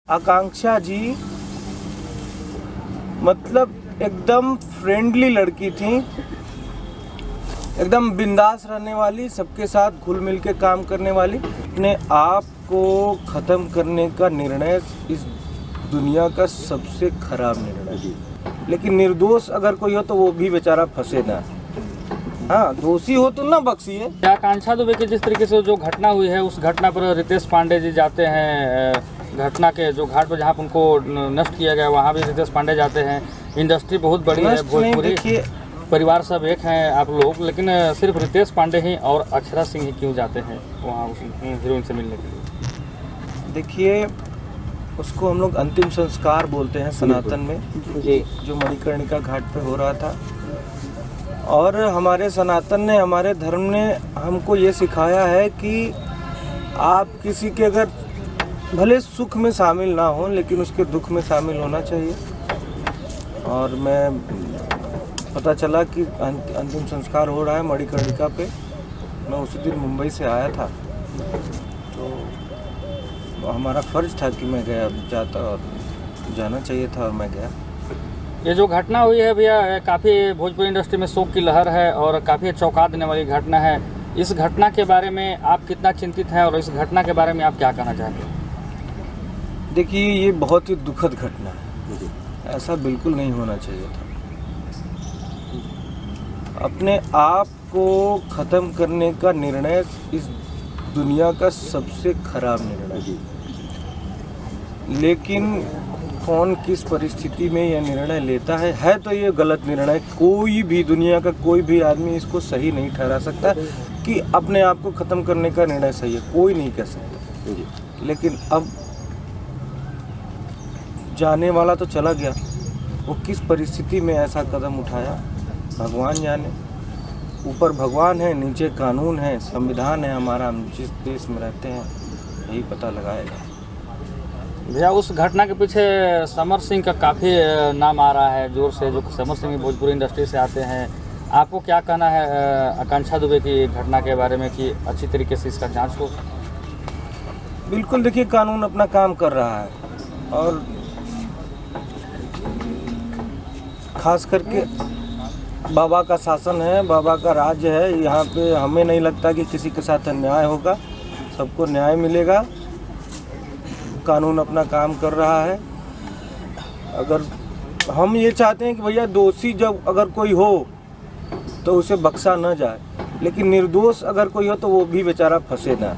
आकांक्षा जी मतलब एकदम फ्रेंडली लड़की थी, एकदम बिंदास रहने वाली, सबके साथ घुल मिल के काम करने वाली। अपने आप को ख़त्म करने का निर्णय इस दुनिया का सबसे खराब निर्णय। लेकिन निर्दोष अगर कोई हो तो वो भी बेचारा फंसे ना। हाँ, दोषी हो तो ना बख्शिए। आकांक्षा दुबे की जिस तरीके से जो घटना हुई है, उस घटना पर रितेश पांडे जी जाते हैं, घटना के जो घाट पर जहाँ पर उनको नष्ट किया गया वहाँ भी रितेश पांडे जाते हैं। इंडस्ट्री बहुत बड़ी है, भोजपुरी परिवार सब एक हैं आप लोग, लेकिन सिर्फ रितेश पांडे ही और अक्षरा सिंह ही क्यों जाते हैं वहाँ उस हीरोइन से मिलने के लिए? देखिए, उसको हम लोग अंतिम संस्कार बोलते हैं सनातन में जी, जो मणिकर्णिका घाट पे हो रहा था। और हमारे सनातन ने, हमारे धर्म ने हमको ये सिखाया है कि आप किसी के अगर भले सुख में शामिल ना हो लेकिन उसके दुख में शामिल होना चाहिए। और मैं पता चला कि अंतिम संस्कार हो रहा है मणिकर्णिका पे। मैं उसी दिन मुंबई से आया था, तो हमारा फ़र्ज़ था कि मैं जाता और जाना चाहिए था, और मैं गया। ये जो घटना हुई है भैया, काफ़ी भोजपुरी इंडस्ट्री में शोक की लहर है और काफ़ी चौंका देने वाली घटना है। इस घटना के बारे में आप कितना चिंतित हैं और इस घटना के बारे में आप क्या कहना चाहते हैं? देखिए, ये बहुत ही दुखद घटना है, ऐसा बिल्कुल नहीं होना चाहिए था। अपने आप को ख़त्म करने का निर्णय इस दुनिया का सबसे खराब निर्णय। लेकिन कौन किस परिस्थिति में यह निर्णय लेता है तो ये गलत निर्णय। कोई भी, दुनिया का कोई भी आदमी इसको सही नहीं ठहरा सकता कि अपने आप को ख़त्म करने का निर्णय सही है, कोई नहीं कह सकता। लेकिन अब जाने वाला तो चला गया, वो किस परिस्थिति में ऐसा कदम उठाया भगवान जाने। ऊपर भगवान है, नीचे कानून है, संविधान है हमारा, हम जिस देश में रहते हैं यही पता लगाएगा। भैया, उस घटना के पीछे समर सिंह का काफ़ी नाम आ रहा है जोर से, जो समर सिंह भोजपुरी इंडस्ट्री से आते हैं। आपको क्या कहना है आकांक्षा दुबे की घटना के बारे में कि अच्छी तरीके से इसका जांच हो? बिल्कुल, देखिए, कानून अपना काम कर रहा है और खास करके बाबा का शासन है, बाबा का राज्य है। यहाँ पे हमें नहीं लगता कि किसी के साथ अन्याय होगा, सबको न्याय मिलेगा। कानून अपना काम कर रहा है। अगर हम ये चाहते हैं कि भैया, दोषी जब अगर कोई हो तो उसे बख्शा न जाए, लेकिन निर्दोष अगर कोई हो तो वो भी बेचारा फंसे ना।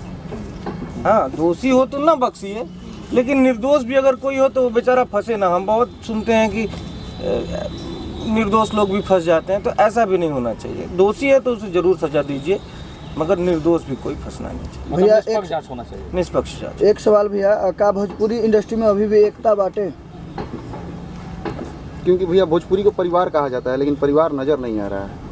हाँ, दोषी हो तो ना बख्शिए, लेकिन निर्दोष भी अगर कोई हो तो वो बेचारा फंसे ना। हम बहुत सुनते हैं कि निर्दोष लोग भी फंस जाते हैं, तो ऐसा भी नहीं होना चाहिए। दोषी है तो उसे जरूर सजा दीजिए, मगर निर्दोष भी कोई फंसना नहीं चाहिए। भैया, निष्पक्ष जांच होना चाहिए। निष्पक्ष जांच। एक सवाल भैया, का भोजपुरी इंडस्ट्री में अभी भी एकता बाटे? क्योंकि भैया भोजपुरी को परिवार कहा जाता है, लेकिन परिवार नज़र नहीं आ रहा है।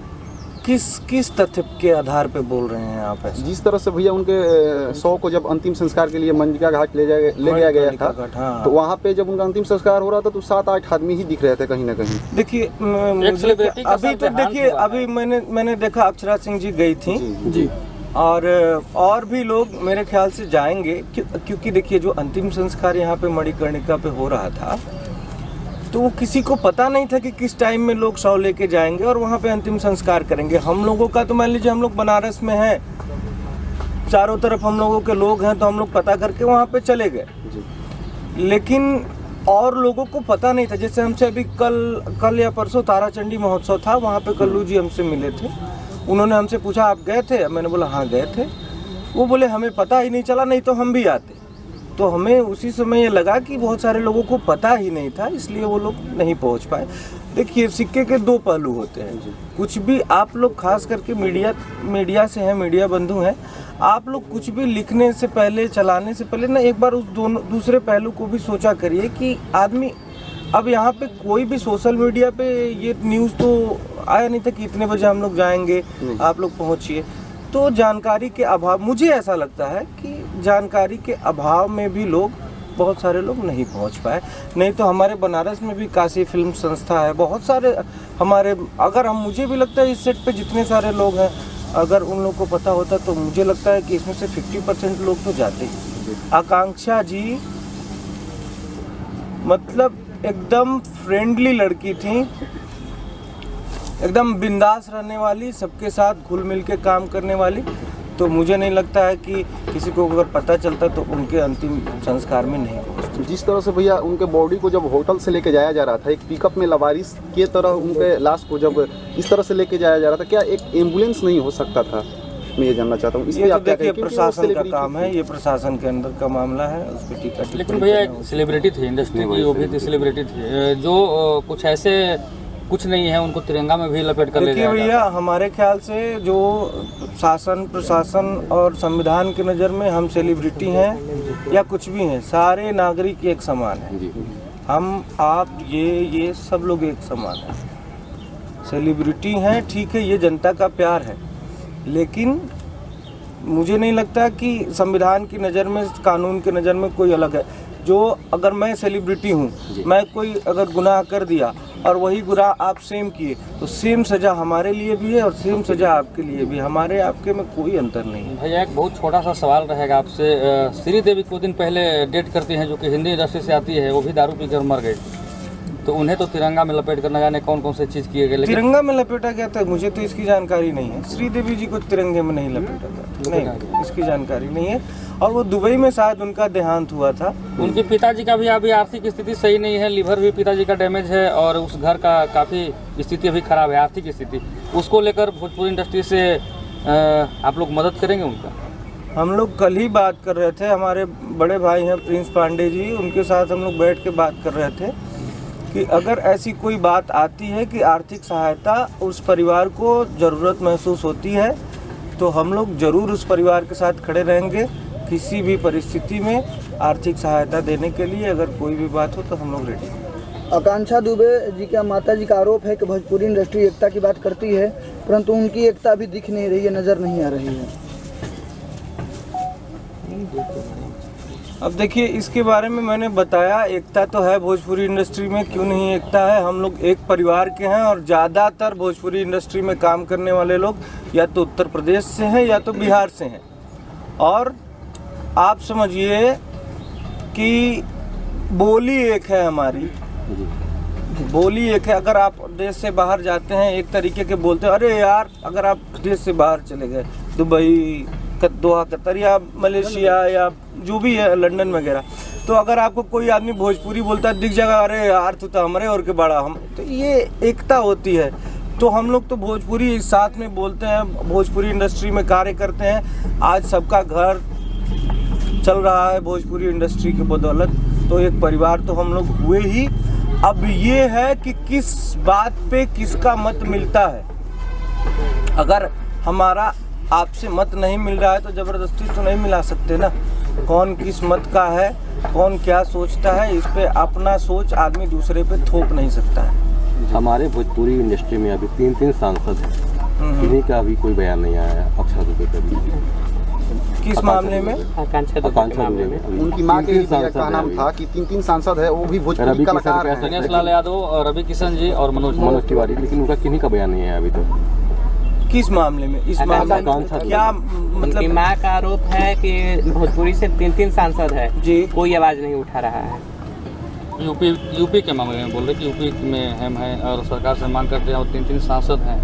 किस तथ्य के आधार पे बोल रहे हैं आप ऐसे? जिस तरह से भैया उनके 100 को जब अंतिम संस्कार के लिए मंजिका घाट ले गया था, हाँ। तो वहाँ पे जब उनका अंतिम संस्कार हो रहा था तो 7-8 आदमी ही दिख रहे थे कहीं ना कहीं। देखिए, अभी तो देखिए, अभी मैंने देखा अक्षरा सिंह जी गई थी जी, और भी लोग मेरे ख्याल से जाएंगे, क्योंकि देखिए, जो अंतिम संस्कार यहाँ पे मणिकर्णिका पे हो रहा था, तो वो किसी को पता नहीं था कि किस टाइम में लोग शव लेके जाएंगे और वहाँ पे अंतिम संस्कार करेंगे। हम लोगों का तो मान लीजिए, हम लोग बनारस में हैं, चारों तरफ हम लोगों के लोग हैं, तो हम लोग पता करके वहाँ पे चले गए। लेकिन और लोगों को पता नहीं था। जैसे हमसे अभी कल या परसों ताराचंडी महोत्सव था, वहाँ पे कल्लू जी हमसे मिले थे। उन्होंने हमसे पूछा, आप गए थे? मैंने बोला हाँ गए थे। वो बोले हमें पता ही नहीं चला, नहीं तो हम भी आते। तो हमें उसी समय ये लगा कि बहुत सारे लोगों को पता ही नहीं था, इसलिए वो लोग नहीं पहुंच पाए। देखिए, सिक्के के दो पहलू होते हैं। कुछ भी आप लोग, खास करके मीडिया से हैं, मीडिया बंधु हैं, आप लोग कुछ भी लिखने से पहले, चलाने से पहले ना एक बार उस दूसरे पहलू को भी सोचा करिए कि आदमी, अब यहाँ पे कोई भी सोशल मीडिया पे ये न्यूज़ तो आया नहीं था कि इतने बजे हम लोग जाएंगे, आप लोग पहुँचिए। तो जानकारी के अभाव, मुझे ऐसा लगता है कि जानकारी के अभाव में भी बहुत सारे लोग नहीं पहुंच पाए। नहीं तो हमारे बनारस में भी काशी फिल्म संस्था है, बहुत सारे हमारे, अगर मुझे भी लगता है इस सेट पे जितने सारे लोग हैं, अगर उन लोगों को पता होता तो मुझे लगता है कि इसमें से 50% लोग तो जाते ही। आकांक्षा जी मतलब एकदम फ्रेंडली लड़की थी, एकदम बिंदास रहने वाली, सबके साथ घुल मिल के काम करने वाली। तो मुझे नहीं लगता है कि किसी को अगर पता चलता तो उनके अंतिम संस्कार में नहीं पहुंचती। जिस तरह से भैया उनके बॉडी को जब होटल से लेके जाया जा रहा था, एक पिकअप में लवारिस के तरह उनके लाश को जब इस तरह से लेके जाया जा रहा था, क्या एक एम्बुलेंस नहीं हो सकता था? मैं ये जानना चाहता हूँ। ये तो देखिए प्रशासन का काम है, ये प्रशासन के अंदर का मामला है, उस पर टीका। लेकिन भैया एक सेलिब्रिटी थी इंडस्ट्री की, वो भी थी सेलिब्रिटी थी, जो कुछ ऐसे कुछ नहीं है, उनको तिरंगा में भी लपेट कर ले देखिए भैया, हमारे ख्याल से जो शासन प्रशासन और संविधान की नज़र में हम सेलिब्रिटी हैं या कुछ भी हैं, सारे नागरिक एक समान हैं। हम आप ये सब लोग एक समान हैं। सेलिब्रिटी हैं, ठीक है, ये जनता का प्यार है, लेकिन मुझे नहीं लगता कि संविधान की नज़र में, कानून की नज़र में कोई अलग है। जो अगर मैं सेलिब्रिटी हूँ, मैं कोई अगर गुनाह कर दिया और वही गुनाह आप सेम किए, तो सेम सज़ा हमारे लिए भी है और सेम सज़ा आपके लिए भी। हमारे आपके में कोई अंतर नहीं है। भैया एक बहुत छोटा सा सवाल रहेगा आपसे। श्रीदेवी कुछ दिन पहले डेट करती हैं, जो कि हिंदी इंडस्ट्री से आती है, वो भी दारू पीकर मर गई, तो उन्हें तो तिरंगा में लपेट कर न जाने कौन कौन से चीज़ किए गए। तिरंगा में लपेटा गया था, मुझे तो इसकी जानकारी नहीं है। श्रीदेवी जी को तिरंगे में नहीं लपेटा गया, नहीं, इसकी जानकारी नहीं है। और वो दुबई में शायद उनका देहांत हुआ था। उनके पिताजी का भी अभी आर्थिक स्थिति सही नहीं है, लीवर भी पिताजी का डैमेज है, और उस घर का काफ़ी स्थिति अभी खराब है, आर्थिक स्थिति। उसको लेकर भोजपुरी इंडस्ट्री से आप लोग मदद करेंगे उनका? हम लोग कल ही बात कर रहे थे, हमारे बड़े भाई हैं प्रिंस पांडे जी, उनके साथ हम लोग बैठ के बात कर रहे थे कि अगर ऐसी कोई बात आती है कि आर्थिक सहायता उस परिवार को ज़रूरत महसूस होती है, तो हम लोग ज़रूर उस परिवार के साथ खड़े रहेंगे। किसी भी परिस्थिति में आर्थिक सहायता देने के लिए अगर कोई भी बात हो तो हम लोग रेडी हैं। आकांक्षा दुबे जी का माता जी का आरोप है कि भोजपुरी इंडस्ट्री एकता की बात करती है, परंतु उनकी एकता अभी दिख नहीं रही है, नज़र नहीं आ रही है। अब देखिए, इसके बारे में मैंने बताया, एकता तो है भोजपुरी इंडस्ट्री में, क्यों नहीं एकता है। हम लोग एक परिवार के हैं और ज़्यादातर भोजपुरी इंडस्ट्री में काम करने वाले लोग या तो उत्तर प्रदेश से हैं या तो बिहार से हैं। और आप समझिए कि बोली एक है हमारी, बोली एक है। अगर आप देश से बाहर जाते हैं एक तरीके के बोलते हैं, अरे यार, अगर आप देश से बाहर चले गए, दुबई, दोहा, कतर या मलेशिया या जो भी है, लंदन वगैरह, तो अगर आपको कोई आदमी भोजपुरी बोलता है, दिख जाएगा, अरे यार तू तो हमारे और के बड़ा हम, तो ये एकता होती है। तो हम लोग तो भोजपुरी साथ में बोलते हैं, भोजपुरी इंडस्ट्री में कार्य करते हैं। आज सबका घर चल रहा है भोजपुरी इंडस्ट्री के बदौलत, तो एक परिवार तो हम लोग हुए ही। अब ये है कि किस बात पे किसका मत मिलता है। अगर हमारा आपसे मत नहीं मिल रहा है तो ज़बरदस्ती तो नहीं मिला सकते ना। कौन किस मत का है, कौन क्या सोचता है, इस पे अपना सोच आदमी दूसरे पे थोप नहीं सकता है। हमारे भोजपुरी इंडस्ट्री में अभी 3 सांसद हैं, किन्हीं का अभी कोई बयान नहीं आया अक्षरा दुबे का भी। किस मामले में? आकांक्षा दुबे में उनकी मां के क्या नाम था कि 3 सांसद है, वो भी भोजपुरी कलाकार हैं, दिनेश लाल यादव, रवि किशन जी और मनोज तिवारी, लेकिन उनका किन्हीं का बयान नहीं आया अभी तक। किस मामले में? इस मामले में क्या मतलब? मां का आरोप है कि भोजपुरी से 3 सांसद है जी, कोई आवाज नहीं उठा रहा है। यूपी के मामले में बोल रहे कि यूपी में हम हैं और सरकार से मांग करते हैं, और 3 सांसद हैं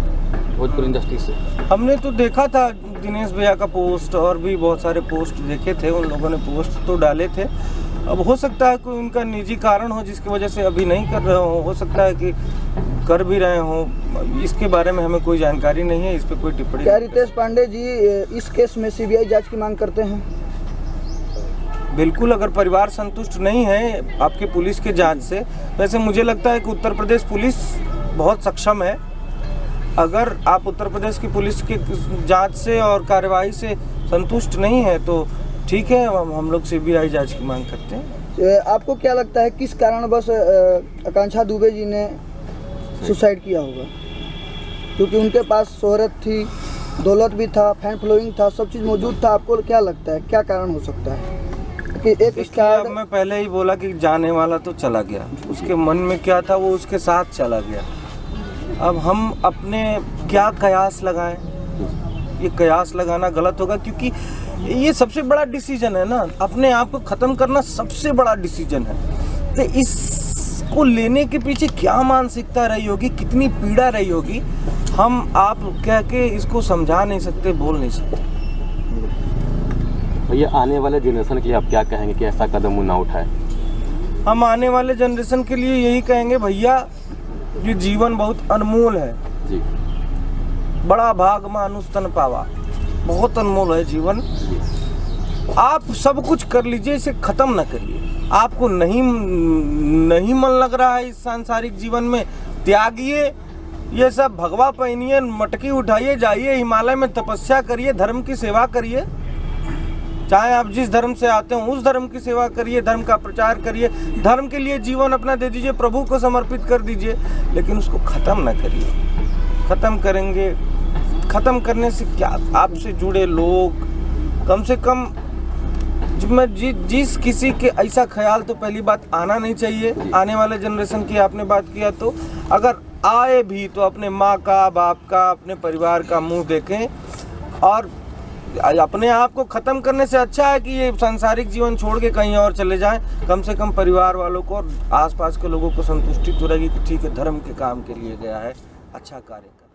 भोजपुरी इंडस्ट्री से। हमने तो देखा था दिनेश भैया का पोस्ट, और भी बहुत सारे पोस्ट देखे थे, उन लोगों ने पोस्ट तो डाले थे। अब हो सकता है कोई उनका निजी कारण हो जिसकी वजह से अभी नहीं कर रहे हो सकता है कि कर भी रहे हों, इसके बारे में हमें कोई जानकारी नहीं है, इस पर कोई टिप्पणी। क्या रितेश पांडे जी इस केस में सीबीआई जांच की मांग करते हैं? बिल्कुल, अगर परिवार संतुष्ट नहीं है आपके पुलिस के जांच से, वैसे मुझे लगता है कि उत्तर प्रदेश पुलिस बहुत सक्षम है। अगर आप उत्तर प्रदेश की पुलिस की जांच से और कार्यवाही से संतुष्ट नहीं है तो ठीक है, हम लोग सीबीआई जांच की मांग करते हैं। आपको क्या लगता है किस कारणवश आकांक्षा दुबे जी ने सुसाइड किया होगा? क्योंकि उनके पास शोहरत थी, दौलत भी था, फैन फॉलोइंग था, सब चीज़ मौजूद था। आपको क्या लगता है क्या कारण हो सकता है कि एक स्टार? मैं पहले ही बोला कि जाने वाला तो चला गया, उसके मन में क्या था वो उसके साथ चला गया। अब हम अपने क्या कयास लगाएं? ये कयास लगाना गलत होगा, क्योंकि ये सबसे बड़ा डिसीजन है ना, अपने आप को ख़त्म करना सबसे बड़ा डिसीजन है। तो इसको लेने के पीछे क्या मानसिकता रही होगी, कितनी पीड़ा रही होगी, हम आप कह के इसको समझा नहीं सकते, बोल नहीं सकते। भैया आने वाले जनरेशन के लिए आप क्या कहेंगे कि ऐसा कदम वो ना उठाए? हम आने वाले जनरेशन के लिए यही कहेंगे, भैया ये जीवन बहुत अनमोल है जी। बड़ा भाग मानुष तन पावा, बहुत अनमोल है जीवन। आप सब कुछ कर लीजिए, इसे खत्म ना करिए। आपको नहीं मन लग रहा है इस सांसारिक जीवन में, त्यागिए ये सब, भगवा पहनिए, मटकी उठाइए, जाइए हिमालय में तपस्या करिए, धर्म की सेवा करिए। चाहे आप जिस धर्म से आते हो उस धर्म की सेवा करिए, धर्म का प्रचार करिए, धर्म के लिए जीवन अपना दे दीजिए, प्रभु को समर्पित कर दीजिए, लेकिन उसको ख़त्म ना करिए। ख़त्म करेंगे, ख़त्म करने से क्या, आपसे जुड़े लोग कम से कम जिस किसी के ऐसा ख्याल तो पहली बात आना नहीं चाहिए। आने वाले जनरेशन की आपने बात किया, तो अगर आए भी तो अपने माँ का, बाप का, अपने परिवार का मुंह देखें, और अपने आप को ख़त्म करने से अच्छा है कि ये सांसारिक जीवन छोड़ के कहीं और चले जाएं। कम से कम परिवार वालों को और आसपास के लोगों को संतुष्टि तो रहेगी कि ठीक है, धर्म के काम के लिए गया है, अच्छा कार्य कर